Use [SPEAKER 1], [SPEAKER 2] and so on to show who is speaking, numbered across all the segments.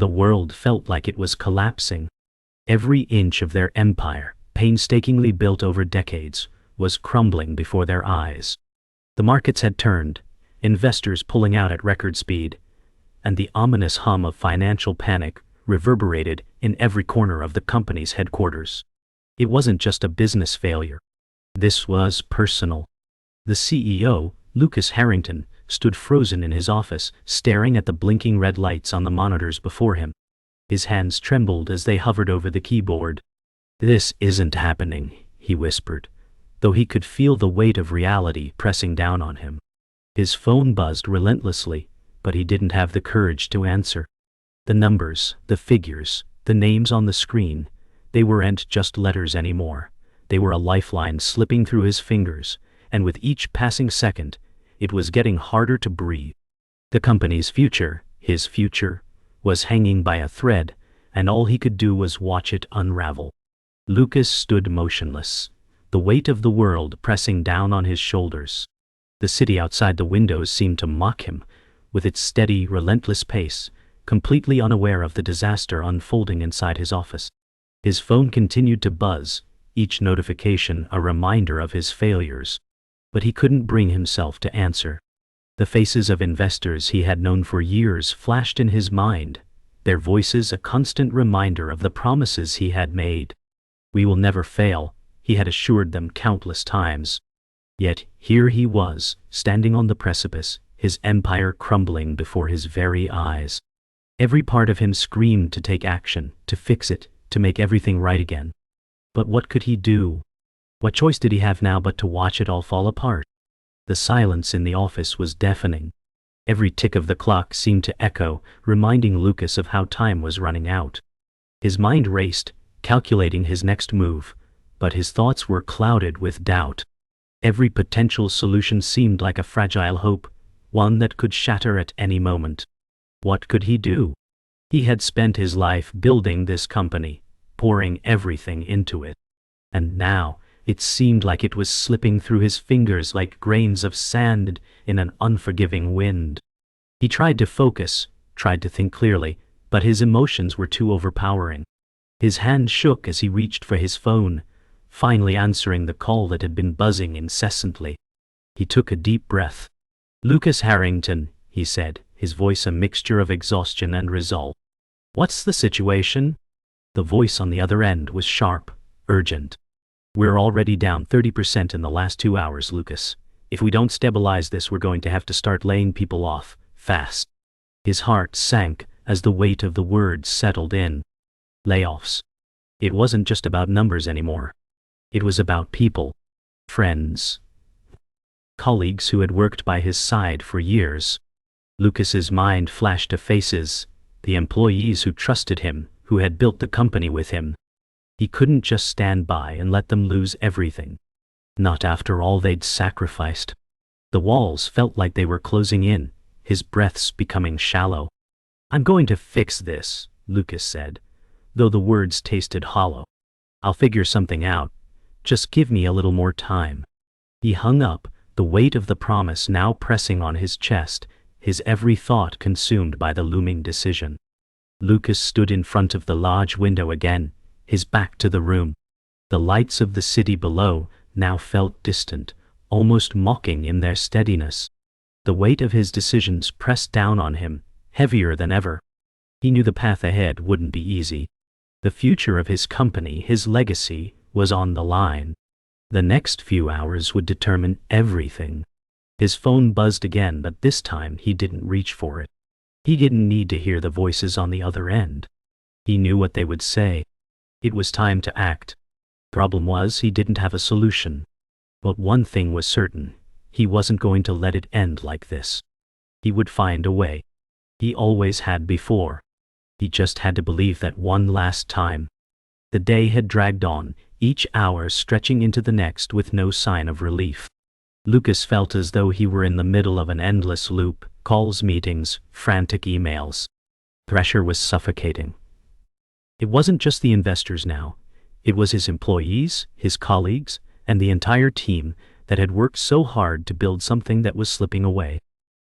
[SPEAKER 1] The world felt like it was collapsing. Every inch of their empire, painstakingly built over decades, was crumbling before their eyes. The markets had turned, investors pulling out at record speed, and the ominous hum of financial panic reverberated in every corner of the company's headquarters. It wasn't just a business failure. This was personal. The CEO, Lucas Harrington, stood frozen in his office, staring at the blinking red lights on the monitors before him. His hands trembled as they hovered over the keyboard. "This isn't happening," he whispered, though he could feel the weight of reality pressing down on him. His phone buzzed relentlessly, but he didn't have the courage to answer. The numbers, the figures, the names on the screen, they weren't just letters anymore. They were a lifeline slipping through his fingers, and with each passing second, it was getting harder to breathe. The company's future, his future, was hanging by a thread, and all he could do was watch it unravel. Lucas stood motionless, the weight of the world pressing down on his shoulders. The city outside the windows seemed to mock him, with its steady, relentless pace, completely unaware of the disaster unfolding inside his office. His phone continued to buzz, each notification a reminder of his failures. But he couldn't bring himself to answer. The faces of investors he had known for years flashed in his mind, their voices a constant reminder of the promises he had made. "We will never fail," he had assured them countless times. Yet here he was, standing on the precipice, his empire crumbling before his very eyes. Every part of him screamed to take action, to fix it, to make everything right again. But what could he do? What choice did he have now but to watch it all fall apart? The silence in the office was deafening. Every tick of the clock seemed to echo, reminding Lucas of how time was running out. His mind raced, calculating his next move, but his thoughts were clouded with doubt. Every potential solution seemed like a fragile hope, one that could shatter at any moment. What could he do? He had spent his life building this company, pouring everything into it. And now, it seemed like it was slipping through his fingers like grains of sand in an unforgiving wind. He tried to focus, tried to think clearly, but his emotions were too overpowering. His hand shook as he reached for his phone, finally answering the call that had been buzzing incessantly. He took a deep breath. "Lucas Harrington," he said, his voice a mixture of exhaustion and resolve. "What's the situation?" The voice on the other end was sharp, urgent. "We're already down 30% in the last 2 hours, Lucas. If we don't stabilize this, we're going to have to start laying people off, fast." His heart sank as the weight of the words settled in. Layoffs. It wasn't just about numbers anymore. It was about people, friends, colleagues who had worked by his side for years. Lucas's mind flashed to faces, the employees who trusted him, who had built the company with him. He couldn't just stand by and let them lose everything. Not after all they'd sacrificed. The walls felt like they were closing in, his breaths becoming shallow. "I'm going to fix this," Lucas said, though the words tasted hollow. "I'll figure something out. Just give me a little more time." He hung up, the weight of the promise now pressing on his chest, his every thought consumed by the looming decision. Lucas stood in front of the large window again, his back to the room. The lights of the city below now felt distant, almost mocking in their steadiness. The weight of his decisions pressed down on him, heavier than ever. He knew the path ahead wouldn't be easy. The future of his company, his legacy, was on the line. The next few hours would determine everything. His phone buzzed again, but this time he didn't reach for it. He didn't need to hear the voices on the other end. He knew what they would say. It was time to act. Problem was, he didn't have a solution. But one thing was certain, he wasn't going to let it end like this. He would find a way. He always had before. He just had to believe that one last time. The day had dragged on, each hour stretching into the next with no sign of relief. Lucas felt as though he were in the middle of an endless loop, calls, meetings, frantic emails. Pressure was suffocating. It wasn't just the investors now. It was his employees, his colleagues, and the entire team that had worked so hard to build something that was slipping away.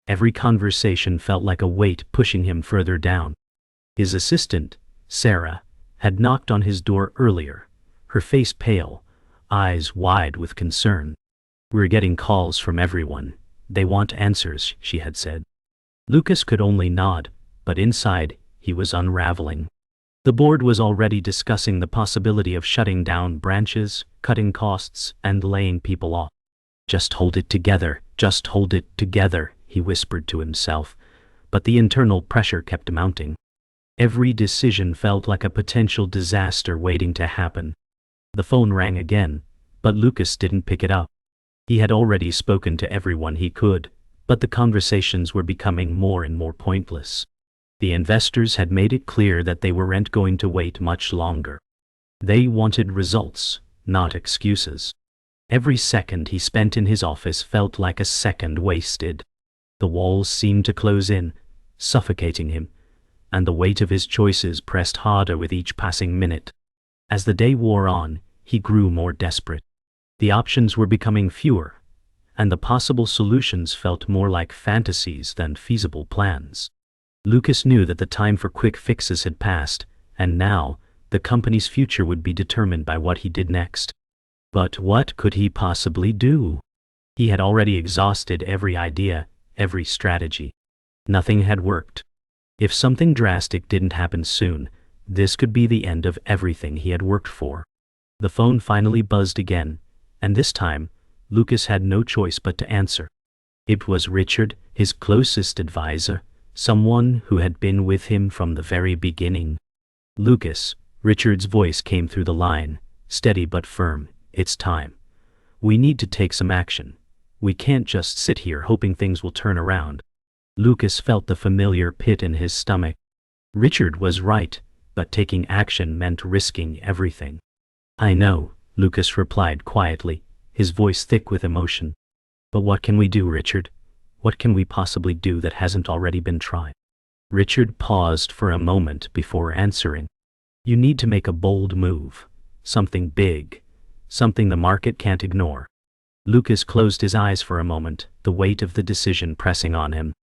[SPEAKER 1] Every conversation felt like a weight pushing him further down. His assistant, Sarah, had knocked on his door earlier, her face pale, eyes wide with concern. "We're getting calls from everyone. They want answers," she had said. Lucas could only nod, but inside, he was unraveling. The board was already discussing the possibility of shutting down branches, cutting costs, and laying people off. "Just hold it together, just hold it together," he whispered to himself, but the internal pressure kept mounting. Every decision felt like a potential disaster waiting to happen. The phone rang again, but Lucas didn't pick it up. He had already spoken to everyone he could, but the conversations were becoming more and more pointless. The investors had made it clear that they weren't going to wait much longer. They wanted results, not excuses. Every second he spent in his office felt like a second wasted. The walls seemed to close in, suffocating him, and the weight of his choices pressed harder with each passing minute. As the day wore on, he grew more desperate. The options were becoming fewer, and the possible solutions felt more like fantasies than feasible plans. Lucas knew that the time for quick fixes had passed, and now, the company's future would be determined by what he did next. But what could he possibly do? He had already exhausted every idea, every strategy. Nothing had worked. If something drastic didn't happen soon, this could be the end of everything he had worked for. The phone finally buzzed again, and this time, Lucas had no choice but to answer. It was Richard, his closest advisor, someone who had been with him from the very beginning. "Lucas," Richard's voice came through the line, steady but firm. "It's time. We need to take some action. We can't just sit here hoping things will turn around." Lucas felt the familiar pit in his stomach. Richard was right, but taking action meant risking everything. "I know," Lucas replied quietly, his voice thick with emotion. "But what can we do, Richard? What can we possibly do that hasn't already been tried?" Richard paused for a moment before answering. "You need to make a bold move. Something big. Something the market can't ignore." Lucas closed his eyes for a moment, the weight of the decision pressing on him.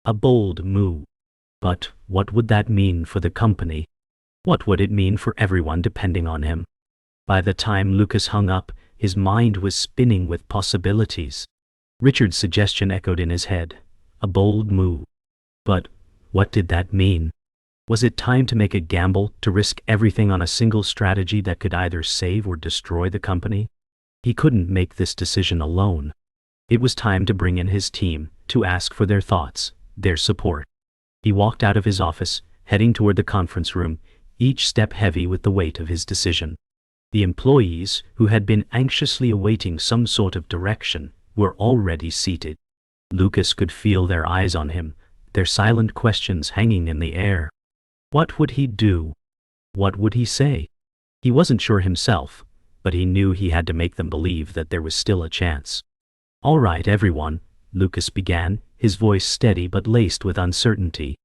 [SPEAKER 1] A bold move. But what would that mean for the company? What would it mean for everyone depending on him? By the time Lucas hung up, his mind was spinning with possibilities. Richard's suggestion echoed in his head. A bold move. But what did that mean? Was it time to make a gamble, to risk everything on a single strategy that could either save or destroy the company? He couldn't make this decision alone. It was time to bring in his team, to ask for their thoughts, their support. He walked out of his office, heading toward the conference room, each step heavy with the weight of his decision. The employees, who had been anxiously awaiting some sort of direction, were already seated. Lucas could feel their eyes on him, their silent questions hanging in the air. What would he do? What would he say? He wasn't sure himself, but he knew he had to make them believe that there was still a chance. "All right, everyone," Lucas began, his voice steady but laced with uncertainty.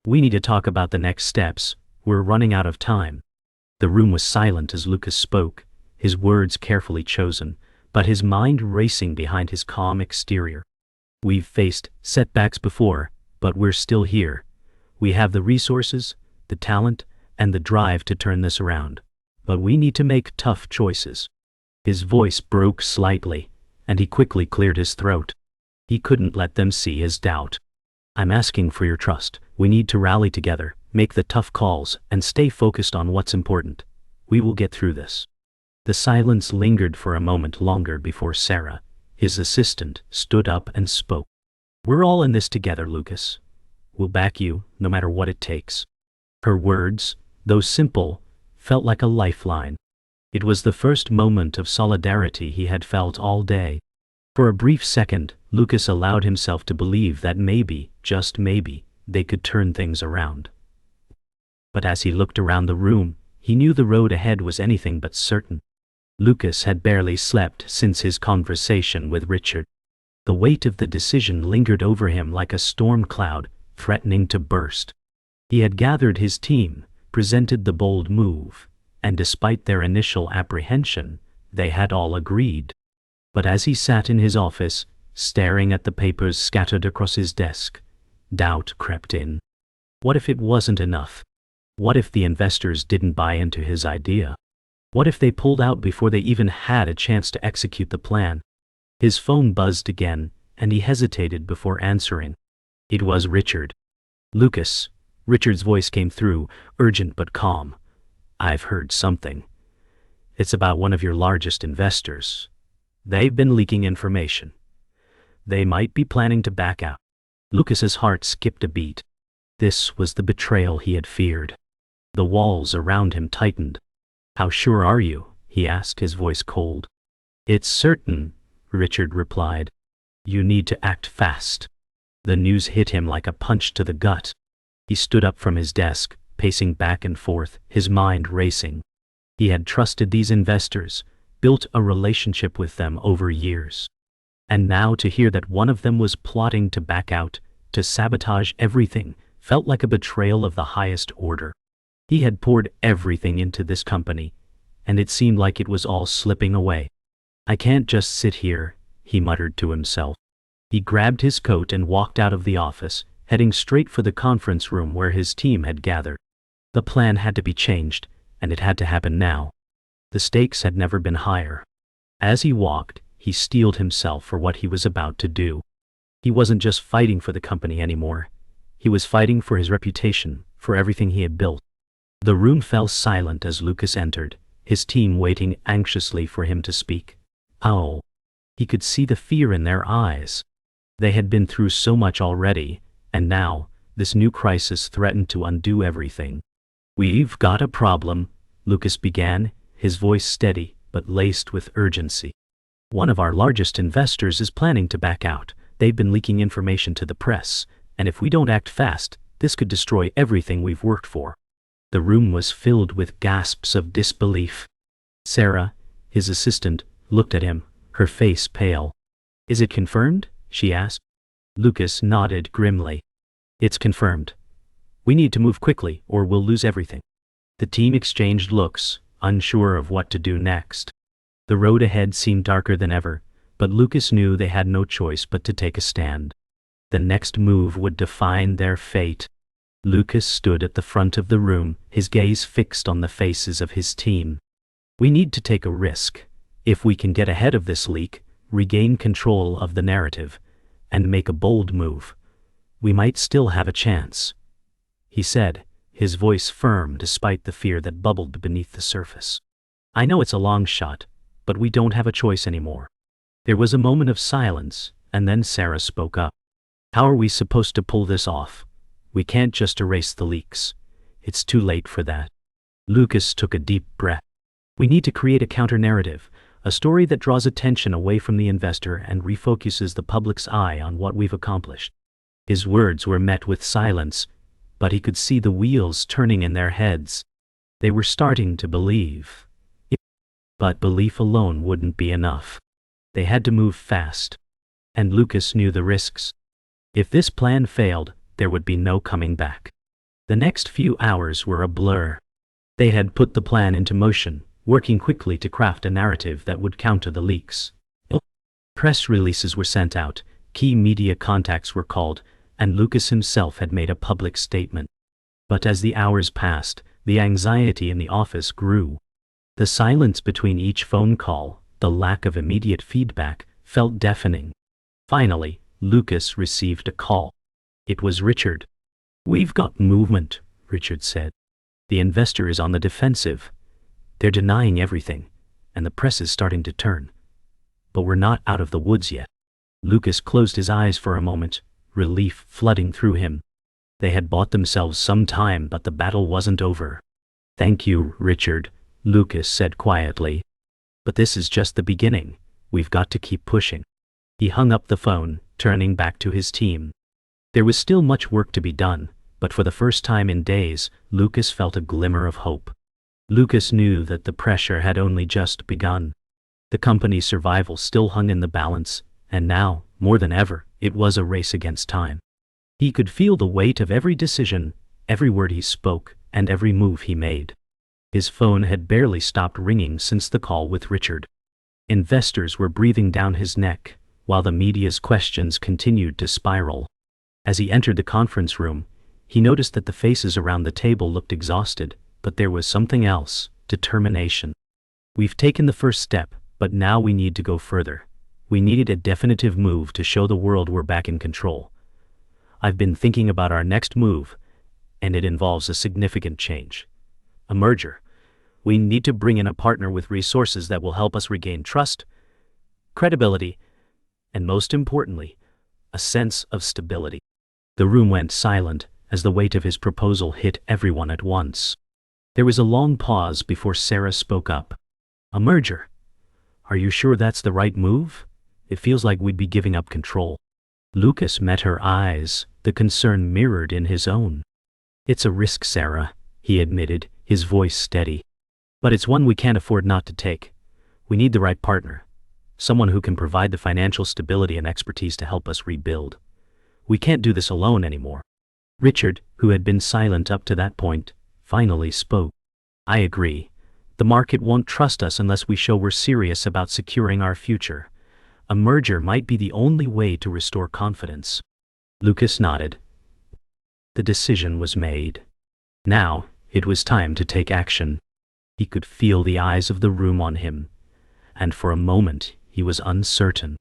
[SPEAKER 1] "We need to talk about the next steps. We're running out of time." The room was silent as Lucas spoke, his words carefully chosen, but his mind racing behind his calm exterior. "We've faced setbacks before, but we're still here. We have the resources, the talent, and the drive to turn this around. But we need to make tough choices." His voice broke slightly, and he quickly cleared his throat. He couldn't let them see his doubt. "I'm asking for your trust. We need to rally together, make the tough calls, and stay focused on what's important. We will get through this." The silence lingered for a moment longer before Sarah, his assistant, stood up and spoke. "We're all in this together, Lucas. We'll back you, no matter what it takes." Her words, though simple, felt like a lifeline. It was the first moment of solidarity he had felt all day. For a brief second, Lucas allowed himself to believe that maybe, just maybe, they could turn things around. But as he looked around the room, he knew the road ahead was anything but certain. Lucas had barely slept since his conversation with Richard. The weight of the decision lingered over him like a storm cloud, threatening to burst. He had gathered his team, presented the bold move, and despite their initial apprehension, they had all agreed. But as he sat in his office, staring at the papers scattered across his desk, doubt crept in. What if it wasn't enough? What if the investors didn't buy into his idea? What if they pulled out before they even had a chance to execute the plan? His phone buzzed again, and he hesitated before answering. It was Richard. "Lucas," Richard's voice came through, urgent but calm. "I've heard something. It's about one of your largest investors. They've been leaking information. They might be planning to back out." Lucas's heart skipped a beat. This was the betrayal he had feared. The walls around him tightened. "How sure are you?" he asked, his voice cold. "It's certain," Richard replied. "You need to act fast." The news hit him like a punch to the gut. He stood up from his desk, pacing back and forth, his mind racing. He had trusted these investors, built a relationship with them over years. And now to hear that one of them was plotting to back out, to sabotage everything, felt like a betrayal of the highest order. He had poured everything into this company, and it seemed like it was all slipping away. "I can't just sit here," he muttered to himself. He grabbed his coat and walked out of the office, heading straight for the conference room where his team had gathered. The plan had to be changed, and it had to happen now. The stakes had never been higher. As he walked, he steeled himself for what he was about to do. He wasn't just fighting for the company anymore. He was fighting for his reputation, for everything he had built. The room fell silent as Lucas entered, his team waiting anxiously for him to speak. Oh, he could see the fear in their eyes. They had been through so much already, and now, this new crisis threatened to undo everything. "We've got a problem," Lucas began, his voice steady but laced with urgency. "One of our largest investors is planning to back out. They've been leaking information to the press, and if we don't act fast, this could destroy everything we've worked for." The room was filled with gasps of disbelief. Sarah, his assistant, looked at him, her face pale. "Is it confirmed?" she asked. Lucas nodded grimly. "It's confirmed. We need to move quickly or we'll lose everything." The team exchanged looks, unsure of what to do next. The road ahead seemed darker than ever, but Lucas knew they had no choice but to take a stand. The next move would define their fate. Lucas stood at the front of the room, his gaze fixed on the faces of his team. "We need to take a risk. If we can get ahead of this leak, regain control of the narrative, and make a bold move, we might still have a chance," he said, his voice firm despite the fear that bubbled beneath the surface. "I know it's a long shot, but we don't have a choice anymore." There was a moment of silence, and then Sarah spoke up. "How are we supposed to pull this off? We can't just erase the leaks. It's too late for that." Lucas took a deep breath. "We need to create a counter-narrative, a story that draws attention away from the investor and refocuses the public's eye on what we've accomplished." His words were met with silence, but he could see the wheels turning in their heads. They were starting to believe. But belief alone wouldn't be enough. They had to move fast. And Lucas knew the risks. If this plan failed, there would be no coming back. The next few hours were a blur. They had put the plan into motion, working quickly to craft a narrative that would counter the leaks. Press releases were sent out, key media contacts were called, and Lucas himself had made a public statement. But as the hours passed, the anxiety in the office grew. The silence between each phone call, the lack of immediate feedback, felt deafening. Finally, Lucas received a call. It was Richard. "We've got movement," Richard said. "The investor is on the defensive. They're denying everything, and the press is starting to turn. But we're not out of the woods yet." Lucas closed his eyes for a moment, relief flooding through him. They had bought themselves some time, but the battle wasn't over. "Thank you, Richard," Lucas said quietly. "But this is just the beginning. We've got to keep pushing." He hung up the phone, turning back to his team. There was still much work to be done, but for the first time in days, Lucas felt a glimmer of hope. Lucas knew that the pressure had only just begun. The company's survival still hung in the balance, and now, more than ever, it was a race against time. He could feel the weight of every decision, every word he spoke, and every move he made. His phone had barely stopped ringing since the call with Richard. Investors were breathing down his neck, while the media's questions continued to spiral. As he entered the conference room, He noticed that the faces around the table looked exhausted, but there was something else: determination. We've taken the first step, but now we need to go further. We needed a definitive move to show the world we're back in control. I've been thinking about our next move, and it involves a significant change. A merger. We need to bring in a partner with resources that will help us regain trust, credibility, and most importantly, a sense of stability. The room went silent as the weight of his proposal hit everyone at once. There was a long pause before Sarah spoke up. A merger? Are you sure that's the right move? It feels like we'd be giving up control. Lucas met her eyes, the concern mirrored in his own. It's a risk, Sarah, he admitted, his voice steady. But it's one we can't afford not to take. We need the right partner. Someone who can provide the financial stability and expertise to help us rebuild. We can't do this alone anymore. Richard, who had been silent up to that point, finally spoke. I agree. The market won't trust us unless we show we're serious about securing our future. A merger might be the only way to restore confidence. Lucas nodded. The decision was made. Now, it was time to take action. He could feel the eyes of the room on him, and for a moment he was uncertain.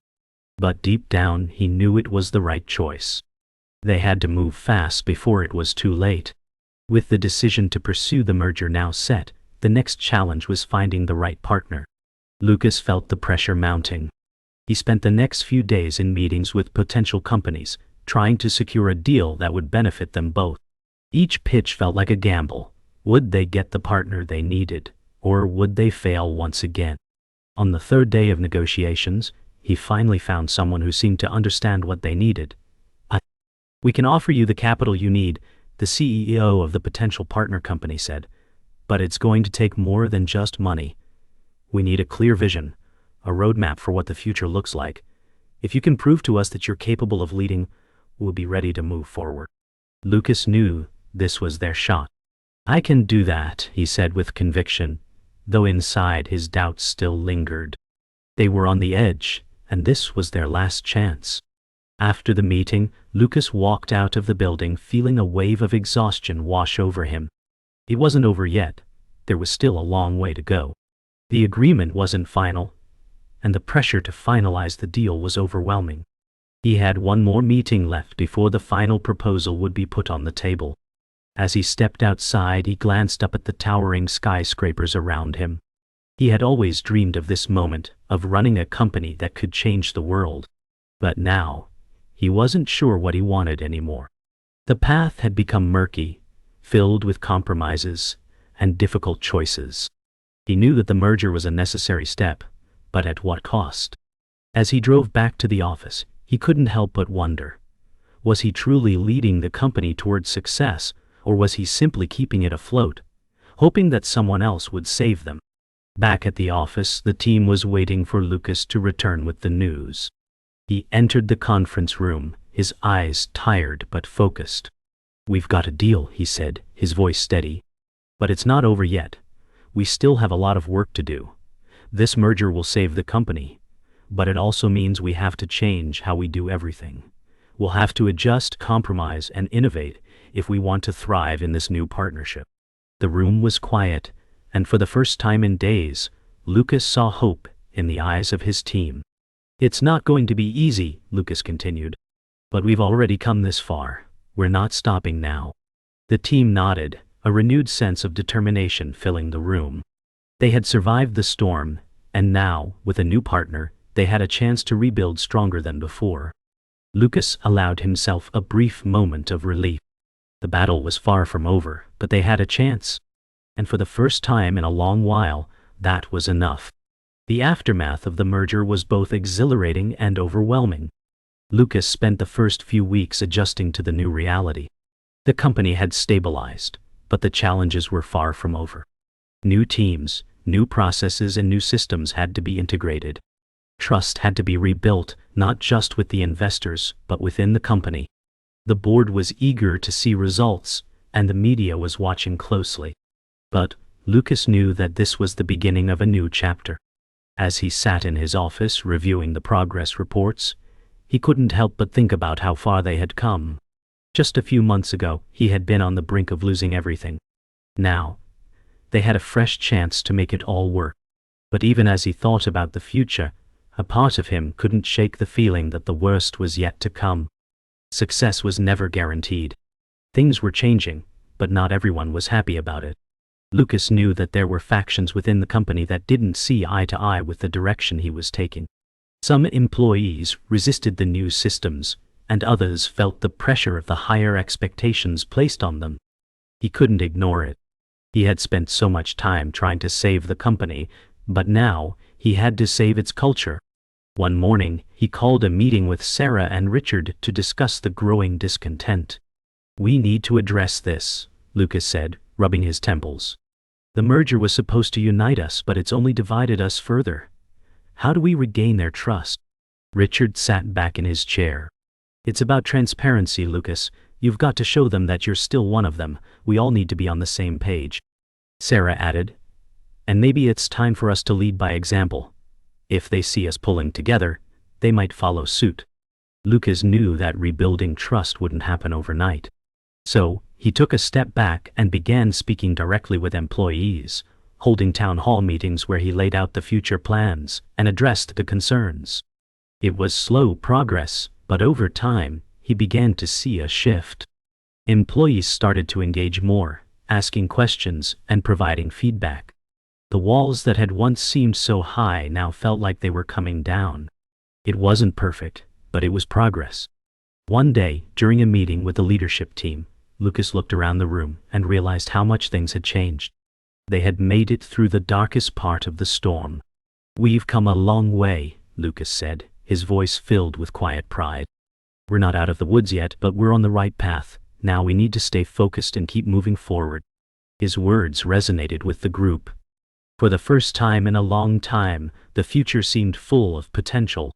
[SPEAKER 1] But deep down he knew it was the right choice. They had to move fast before it was too late. With the decision to pursue the merger now set, the next challenge was finding the right partner. Lucas felt the pressure mounting. He spent the next few days in meetings with potential companies, trying to secure a deal that would benefit them both. Each pitch felt like a gamble. Would they get the partner they needed, or would they fail once again? On the third day of negotiations, he finally found someone who seemed to understand what they needed. We can offer you the capital you need, the CEO of the potential partner company said, but it's going to take more than just money. We need a clear vision, a roadmap for what the future looks like. If you can prove to us that you're capable of leading, we'll be ready to move forward. Lucas knew this was their shot. I can do that, he said with conviction, though inside his doubts still lingered. They were on the edge, and this was their last chance. After the meeting, Lucas walked out of the building feeling a wave of exhaustion wash over him. It wasn't over yet. There was still a long way to go. The agreement wasn't final, and the pressure to finalize the deal was overwhelming. He had one more meeting left before the final proposal would be put on the table. As he stepped outside, he glanced up at the towering skyscrapers around him. He had always dreamed of this moment, of running a company that could change the world. But now, he wasn't sure what he wanted anymore. The path had become murky, filled with compromises and difficult choices. He knew that the merger was a necessary step, but at what cost? As he drove back to the office, he couldn't help but wonder. Was he truly leading the company towards success, or was he simply keeping it afloat, hoping that someone else would save them? Back at the office, the team was waiting for Lucas to return with the news. He entered the conference room, his eyes tired but focused. We've got a deal, he said, his voice steady. But it's not over yet. We still have a lot of work to do. This merger will save the company, but it also means we have to change how we do everything. We'll have to adjust, compromise, and innovate if we want to thrive in this new partnership. The room was quiet, and for the first time in days, Lucas saw hope in the eyes of his team. It's not going to be easy, Lucas continued, but we've already come this far. We're not stopping now. The team nodded, a renewed sense of determination filling the room. They had survived the storm, and now, with a new partner, they had a chance to rebuild stronger than before. Lucas allowed himself a brief moment of relief. The battle was far from over, but they had a chance. And for the first time in a long while, that was enough. The aftermath of the merger was both exhilarating and overwhelming. Lucas spent the first few weeks adjusting to the new reality. The company had stabilized, but the challenges were far from over. New teams, new processes, and new systems had to be integrated. Trust had to be rebuilt, not just with the investors, but within the company. The board was eager to see results, and the media was watching closely. But Lucas knew that this was the beginning of a new chapter. As he sat in his office reviewing the progress reports, he couldn't help but think about how far they had come. Just a few months ago, he had been on the brink of losing everything. Now, they had a fresh chance to make it all work. But even as he thought about the future, a part of him couldn't shake the feeling that the worst was yet to come. Success was never guaranteed. Things were changing, but not everyone was happy about it. Lucas knew that there were factions within the company that didn't see eye to eye with the direction he was taking. Some employees resisted the new systems, and others felt the pressure of the higher expectations placed on them. He couldn't ignore it. He had spent so much time trying to save the company, but now he had to save its culture. One morning, he called a meeting with Sarah and Richard to discuss the growing discontent. "We need to address this," Lucas said, rubbing his temples. "The merger was supposed to unite us, but it's only divided us further. How do we regain their trust?" Richard sat back in his chair. "It's about transparency, Lucas. You've got to show them that you're still one of them. We all need to be on the same page." Sarah added, "And maybe it's time for us to lead by example. If they see us pulling together, they might follow suit." Lucas knew that rebuilding trust wouldn't happen overnight. So, he took a step back and began speaking directly with employees, holding town hall meetings where he laid out the future plans and addressed the concerns. It was slow progress, but over time, he began to see a shift. Employees started to engage more, asking questions and providing feedback. The walls that had once seemed so high now felt like they were coming down. It wasn't perfect, but it was progress. One day, during a meeting with the leadership team, Lucas looked around the room and realized how much things had changed. They had made it through the darkest part of the storm. "We've come a long way," Lucas said, his voice filled with quiet pride. "We're not out of the woods yet, but we're on the right path. Now we need to stay focused and keep moving forward." His words resonated with the group. For the first time in a long time, the future seemed full of potential.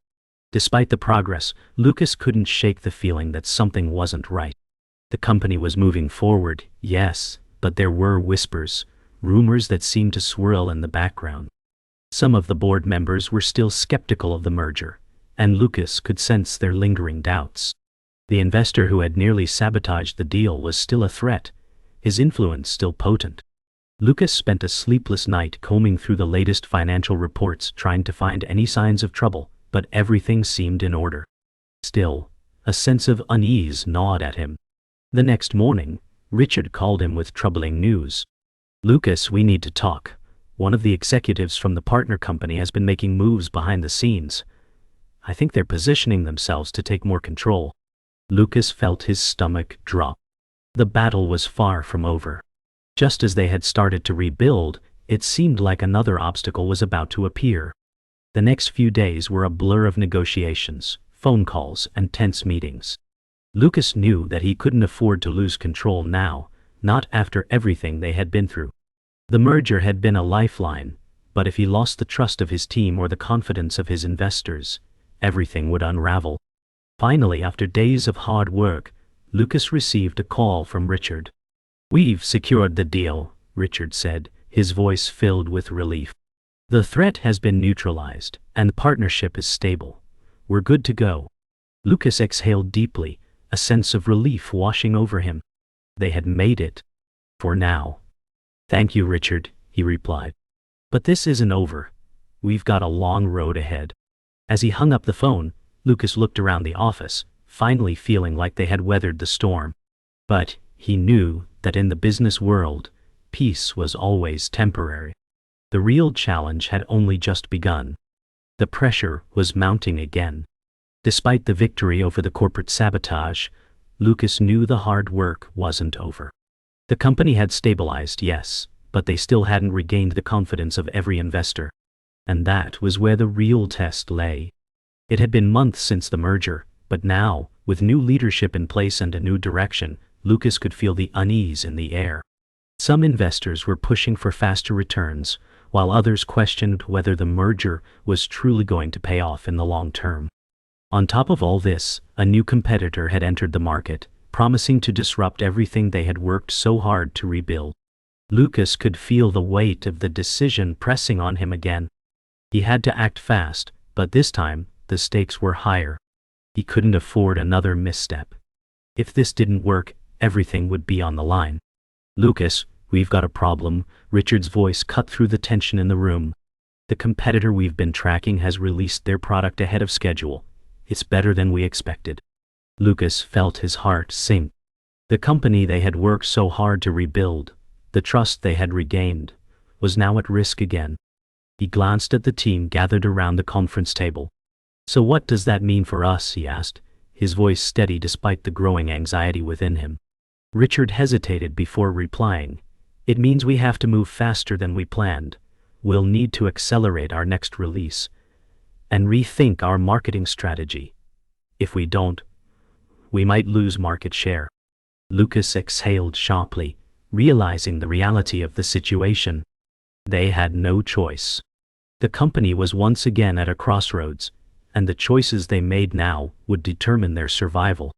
[SPEAKER 1] Despite the progress, Lucas couldn't shake the feeling that something wasn't right. The company was moving forward, yes, but there were whispers, rumors that seemed to swirl in the background. Some of the board members were still skeptical of the merger, and Lucas could sense their lingering doubts. The investor who had nearly sabotaged the deal was still a threat, his influence still potent. Lucas spent a sleepless night combing through the latest financial reports trying to find any signs of trouble, but everything seemed in order. Still, a sense of unease gnawed at him. The next morning, Richard called him with troubling news. "Lucas, we need to talk. One of the executives from the partner company has been making moves behind the scenes. I think they're positioning themselves to take more control." Lucas felt his stomach drop. The battle was far from over. Just as they had started to rebuild, it seemed like another obstacle was about to appear. The next few days were a blur of negotiations, phone calls, and tense meetings. Lucas knew that he couldn't afford to lose control now, not after everything they had been through. The merger had been a lifeline, but if he lost the trust of his team or the confidence of his investors, everything would unravel. Finally, after days of hard work, Lucas received a call from Richard. "We've secured the deal," Richard said, his voice filled with relief. "The threat has been neutralized, and the partnership is stable. We're good to go." Lucas exhaled deeply, a sense of relief washing over him. They had made it. For now. "Thank you, Richard," he replied. "But this isn't over. We've got a long road ahead." As he hung up the phone, Lucas looked around the office, finally feeling like they had weathered the storm. But he knew that in the business world, peace was always temporary. The real challenge had only just begun. The pressure was mounting again. Despite the victory over the corporate sabotage, Lucas knew the hard work wasn't over. The company had stabilized, yes, but they still hadn't regained the confidence of every investor. And that was where the real test lay. It had been months since the merger, but now, with new leadership in place and a new direction, Lucas could feel the unease in the air. Some investors were pushing for faster returns, while others questioned whether the merger was truly going to pay off in the long term. On top of all this, a new competitor had entered the market, promising to disrupt everything they had worked so hard to rebuild. Lucas could feel the weight of the decision pressing on him again. He had to act fast, but this time, the stakes were higher. He couldn't afford another misstep. If this didn't work, everything would be on the line. Lucas, we've got a problem. Richard's voice cut through the tension in the room. The competitor we've been tracking has released their product ahead of schedule. It's better than we expected. Lucas felt his heart sink. The company they had worked so hard to rebuild, the trust they had regained, was now at risk again. He glanced at the team gathered around the conference table. So what does that mean for us? He asked, his voice steady despite the growing anxiety within him. Richard hesitated before replying. It means we have to move faster than we planned. We'll need to accelerate our next release and rethink our marketing strategy. If we don't, we might lose market share. Lucas exhaled sharply, realizing the reality of the situation. They had no choice. The company was once again at a crossroads, and the choices they made now would determine their survival.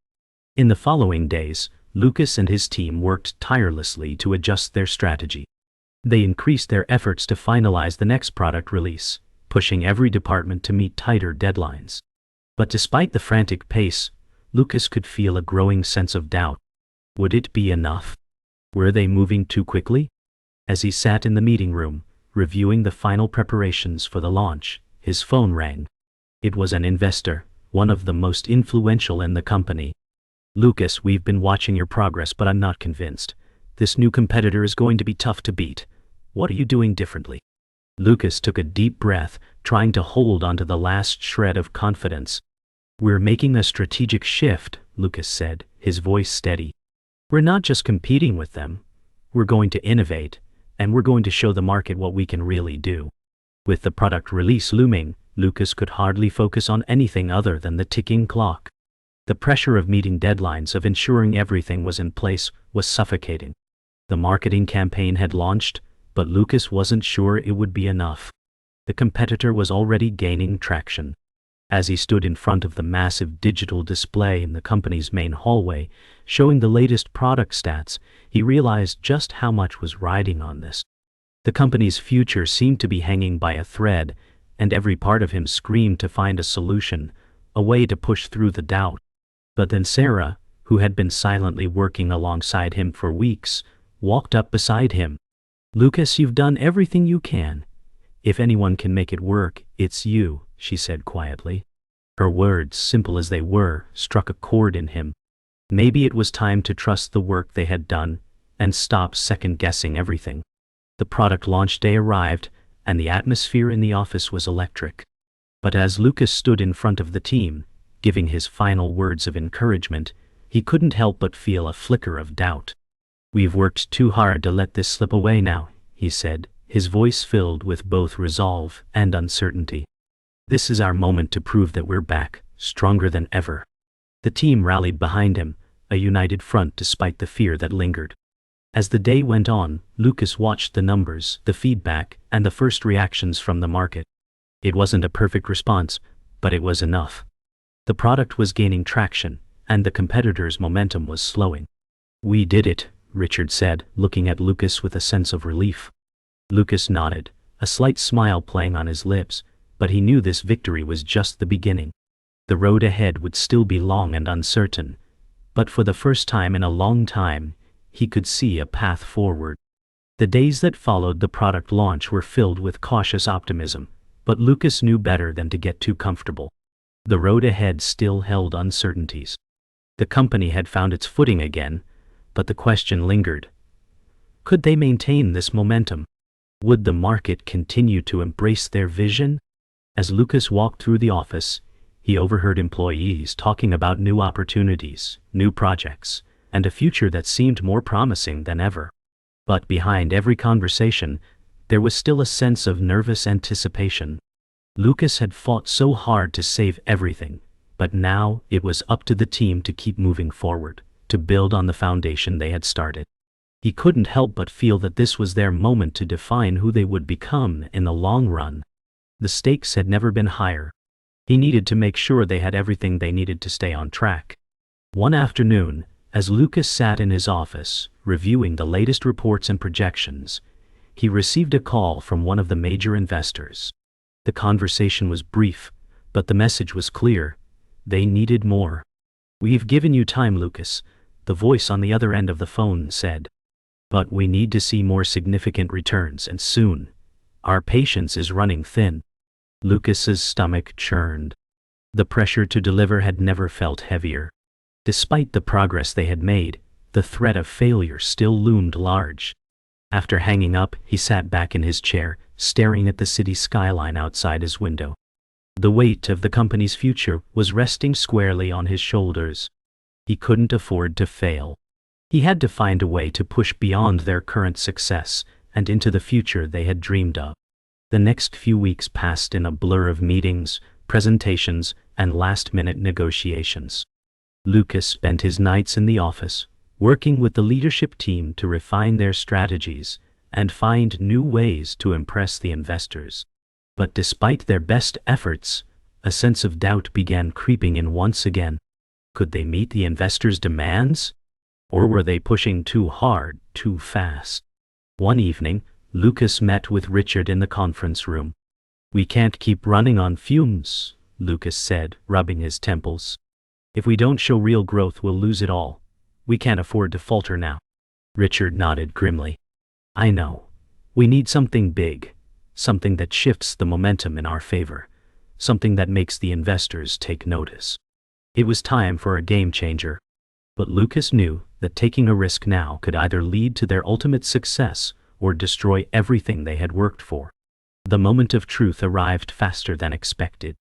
[SPEAKER 1] In the following days, Lucas and his team worked tirelessly to adjust their strategy. They increased their efforts to finalize the next product release, pushing every department to meet tighter deadlines. But despite the frantic pace, Lucas could feel a growing sense of doubt. Would it be enough? Were they moving too quickly? As he sat in the meeting room, reviewing the final preparations for the launch, his phone rang. It was an investor, one of the most influential in the company. Lucas, we've been watching your progress, but I'm not convinced. This new competitor is going to be tough to beat. What are you doing differently? Lucas took a deep breath, trying to hold onto the last shred of confidence. We're making a strategic shift, Lucas said, his voice steady. We're not just competing with them. We're going to innovate, and we're going to show the market what we can really do. With the product release looming, Lucas could hardly focus on anything other than the ticking clock. The pressure of meeting deadlines, of ensuring everything was in place, was suffocating. The marketing campaign had launched, but Lucas wasn't sure it would be enough. The competitor was already gaining traction. As he stood in front of the massive digital display in the company's main hallway, showing the latest product stats, he realized just how much was riding on this. The company's future seemed to be hanging by a thread, and every part of him screamed to find a solution, a way to push through the doubt. But then Sarah, who had been silently working alongside him for weeks, walked up beside him. Lucas, you've done everything you can. If anyone can make it work, it's you, she said quietly. Her words, simple as they were, struck a chord in him. Maybe it was time to trust the work they had done and stop second-guessing everything. The product launch day arrived, and the atmosphere in the office was electric. But as Lucas stood in front of the team, giving his final words of encouragement, he couldn't help but feel a flicker of doubt. We've worked too hard to let this slip away now, he said, his voice filled with both resolve and uncertainty. This is our moment to prove that we're back, stronger than ever. The team rallied behind him, a united front despite the fear that lingered. As the day went on, Lucas watched the numbers, the feedback, and the first reactions from the market. It wasn't a perfect response, but it was enough. The product was gaining traction, and the competitor's momentum was slowing. We did it, Richard said, looking at Lucas with a sense of relief. Lucas nodded, a slight smile playing on his lips, but he knew this victory was just the beginning. The road ahead would still be long and uncertain, but for the first time in a long time, he could see a path forward. The days that followed the product launch were filled with cautious optimism, but Lucas knew better than to get too comfortable. The road ahead still held uncertainties. The company had found its footing again, but the question lingered. Could they maintain this momentum? Would the market continue to embrace their vision? As Lucas walked through the office, he overheard employees talking about new opportunities, new projects, and a future that seemed more promising than ever. But behind every conversation, there was still a sense of nervous anticipation. Lucas had fought so hard to save everything, but now it was up to the team to keep moving forward, to build on the foundation they had started. He couldn't help but feel that this was their moment to define who they would become in the long run. The stakes had never been higher. He needed to make sure they had everything they needed to stay on track. One afternoon, as Lucas sat in his office, reviewing the latest reports and projections, he received a call from one of the major investors. The conversation was brief, but the message was clear. They needed more. "We've given you time, Lucas," the voice on the other end of the phone said. "But we need to see more significant returns, and soon. Our patience is running thin." Lucas's stomach churned. The pressure to deliver had never felt heavier. Despite the progress they had made, the threat of failure still loomed large. After hanging up, he sat back in his chair, staring at the city skyline outside his window. The weight of the company's future was resting squarely on his shoulders. He couldn't afford to fail. He had to find a way to push beyond their current success and into the future they had dreamed of. The next few weeks passed in a blur of meetings, presentations, and last-minute negotiations. Lucas spent his nights in the office, working with the leadership team to refine their strategies and find new ways to impress the investors. But despite their best efforts, a sense of doubt began creeping in once again. Could they meet the investors' demands? Or were they pushing too hard, too fast? One evening, Lucas met with Richard in the conference room. "We can't keep running on fumes," Lucas said, rubbing his temples. "If we don't show real growth, we'll lose it all. We can't afford to falter now." Richard nodded grimly. "I know. We need something big, something that shifts the momentum in our favor, something that makes the investors take notice." It was time for a game changer. But Lucas knew that taking a risk now could either lead to their ultimate success or destroy everything they had worked for. The moment of truth arrived faster than expected.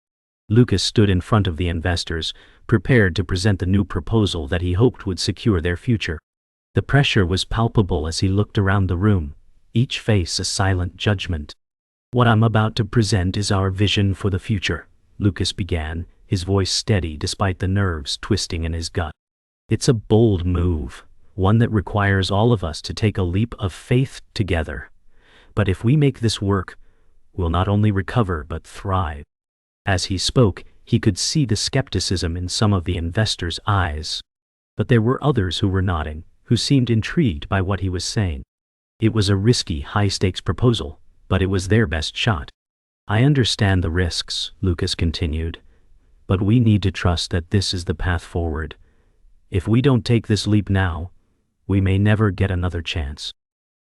[SPEAKER 1] Lucas stood in front of the investors, prepared to present the new proposal that he hoped would secure their future. The pressure was palpable as he looked around the room, each face a silent judgment. "What I'm about to present is our vision for the future," Lucas began, his voice steady despite the nerves twisting in his gut. "It's a bold move, one that requires all of us to take a leap of faith together. But if we make this work, we'll not only recover but thrive." As he spoke, he could see the skepticism in some of the investors' eyes. But there were others who were nodding, who seemed intrigued by what he was saying. It was a risky, high-stakes proposal, but it was their best shot. "I understand the risks," Lucas continued, "but we need to trust that this is the path forward. If we don't take this leap now, we may never get another chance."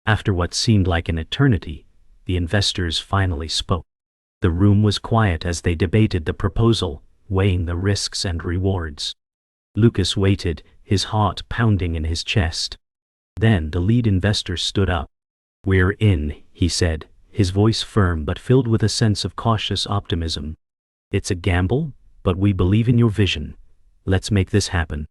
[SPEAKER 1] After what seemed like an eternity, the investors finally spoke. The room was quiet as they debated the proposal, weighing the risks and rewards. Lucas waited, his heart pounding in his chest. Then the lead investor stood up. "We're in," he said, his voice firm but filled with a sense of cautious optimism. "It's a gamble, but we believe in your vision. Let's make this happen."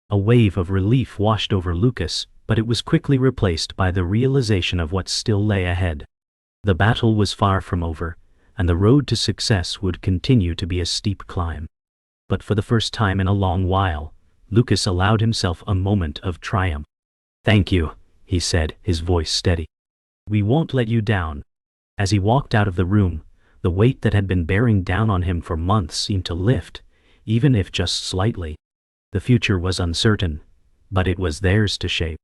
[SPEAKER 1] A wave of relief washed over Lucas, but it was quickly replaced by the realization of what still lay ahead. The battle was far from over, and the road to success would continue to be a steep climb. But for the first time in a long while, Lucas allowed himself a moment of triumph. "Thank you," he said, his voice steady. "We won't let you down." As he walked out of the room, the weight that had been bearing down on him for months seemed to lift, even if just slightly. The future was uncertain, but it was theirs to shape.